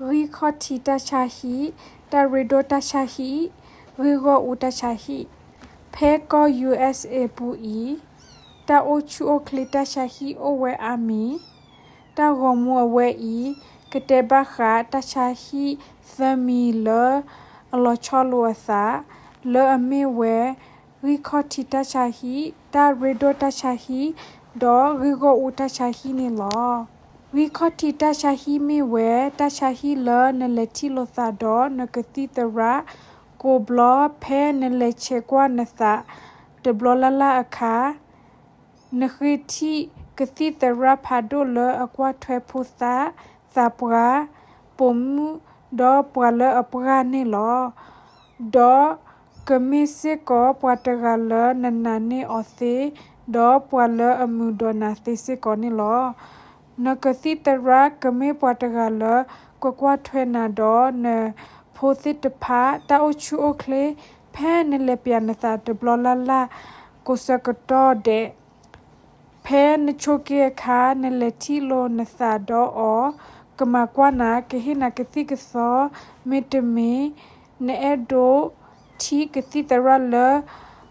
ရီခေါ်တီတာချာဟီတာရီဒိုတာချာဟီရီဂောဦးတာချာဟီဖဲကော USA ပူအီတာအိုချူအိုကလီတာချာဟီအိုဝဲအာမီတာဂောမူအဝဲအီကတဲ့ဘခါတာချာဟီသမီလအလောချောလောသာလောအမေဝဲရီခေါ်တီတာချာဟီတာရီဒိုတာချာဟီဒေါ်ရီဂောဦးတာချာဟီနီလောရီခေါ်တီတာချာဟီမီဝဲတာချာဟီလောနလက်တီလောသာဒေါ်နကတိတရာကိုဘလဖဲနလက်ချေကွာနသာတဘလလလာအခါနခိတီကတိတရာဖာဒိုလအကွာထွဲဖူသာသာပရာပုံဒေါ်ပွာလအပရာနေလောဒေါ်ကမစ်စကောပွာတဂလနနနေအောစီဒေါ်ပွာလအမှုဒနာသိစကောနေလောနကတိတရာကမေပွာတဂလကွာထွဲနာဒေါ်နဖိုစစ်တဖာတာအိုချူအိုကလေဖဲနလေပြနသာတဘလလလာကိုစကတော်တဲ့ဖဲနချိုကေခါနလေတီလိုနသာဒေါ်အောကမကွာနာကဟိနာကတိကသောမေတမီနဲဒိုတီကတိတရလ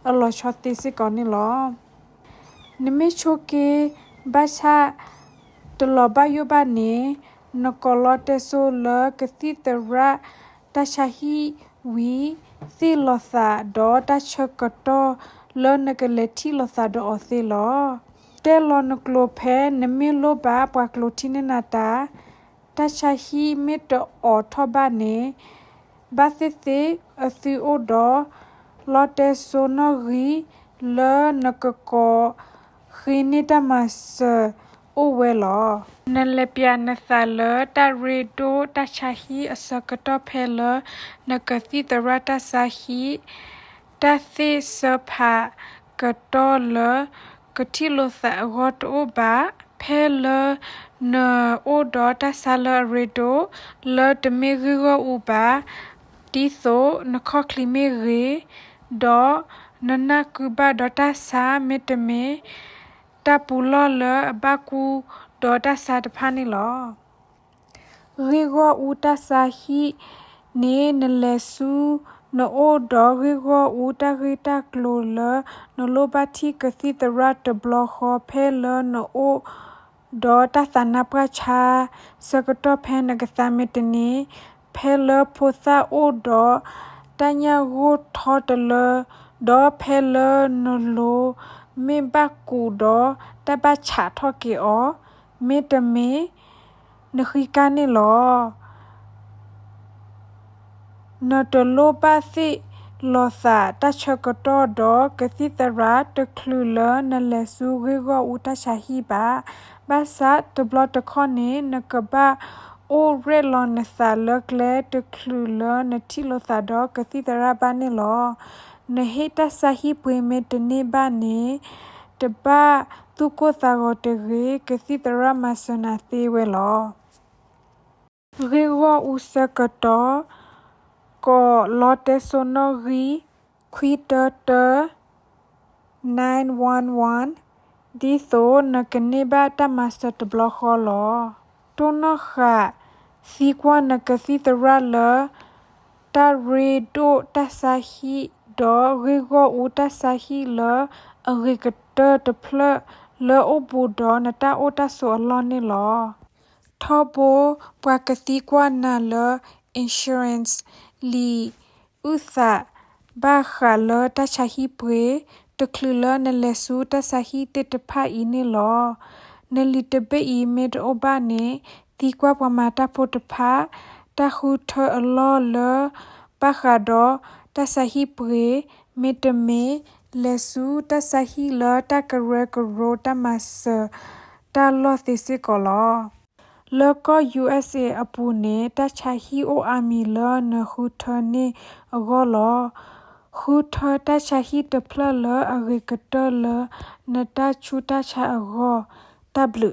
အလောချတ်တိစကောနီလောနမေချိုကေဘာသာတလဘယဘနေနကောလတဆိုလကတိတရတာချာဟီဝီသီလောသာဒေါ်တာချကတော်လောနကလက်တီလောသာဒေါ်အသီလောတဲလောနကလိုဖဲနမီလိုဘာပွာကလိုတီနနာတာတာချာဟီမီတအော်ထဘနေဘာသီသီအသီအိုဒေါ်လော်တဲဆိုနိုရီလောနကကောခီနီတမတ်အိုဝဲလောနလေပြနသလတာရီဒိုတာချာဟီအစကတော့ဖဲလနကတိတရတာဆာဟီတာသိစဖာကတော့လကတိလိုသအဂတ်အိုဘာဖဲလနအိုဒေါ်တာဆာလရီဒိုလတမီဂီဂိုဥဘာတီဆိုနခခလီမီရီဒေါ်နနကူဘာဒေါ်တာဆာမီတမီတာပူလောလဘကူဒေါ်တာဆာတဖာနီလောရီဂောဦးတာဆာဟီနေနလေဆူနိုဒေါ်ရီဂောဦးတာဂီတာကလိုလနိုလိုဘတီကစီတရတ်ဘလခောဖဲလနိုဒေါ်တာသနာပချာစကတော့ဖဲနကသမီတနီဖဲလဖိုသာအိုဒေါ်တညာဂိုထော်တလဒေါ်ဖဲလနိုလိုမေဘကူဒေါ်တဘချာထော်ကေအောမေတမေနခိကနီလောနတလိုပါစီလောသာတချကတော်ဒေါ်ကစီတရာတခလူလနလေဆူရီဂောဦးတချာဟီဘာဘာသာတဘလတခေါနေနကဘာအိုရဲလွန်နသလကလေတခလူလနတီလောသာဒေါ်ကစီတရာဘာနီလောနဟေတဆာဟီပွေမေတနေဘာနေတဘာသူကိုသာဂတရေကစီတရာမဆနာသေးဝဲလောရေဝဥစကတော်ကိုလော်တေဆိုနိုရီခွီတတ911ဒီဆိုနကနေဘာတမစတဘလခေါ်လောတိုနခစီကွာနကစီတရလတာရီဒိုတဆာဟီဒေါ်ရီဂိုဦးတဆာဟီလအရီကတတဖလလောအဘူဒေါ်နတာအိုတဆိုအလောနေလောထောဘိုပွာကတိကွာနာလ insurance လီဥသဘာခါလတချာဟီပွေတခလူလနလေဆူတဆာဟီတတဖာအီနေလောနလီတဘေအီမေဒအိုဘာနေတီကွာပမာတာဖို့တဖာတခုထအလောလဘာခါဒေါ်တဆာဟီပွေမေတမေလေဆူတဆာဟီလတကရကရိုတမဆတာလောသီစီကောလောလောက USA အပူနေတာချာဟီအိုအာမီလနခုထနေအဂောလောခုထတာချာဟီတဖလလအဂေကတလနတာချူတာချာအဂော W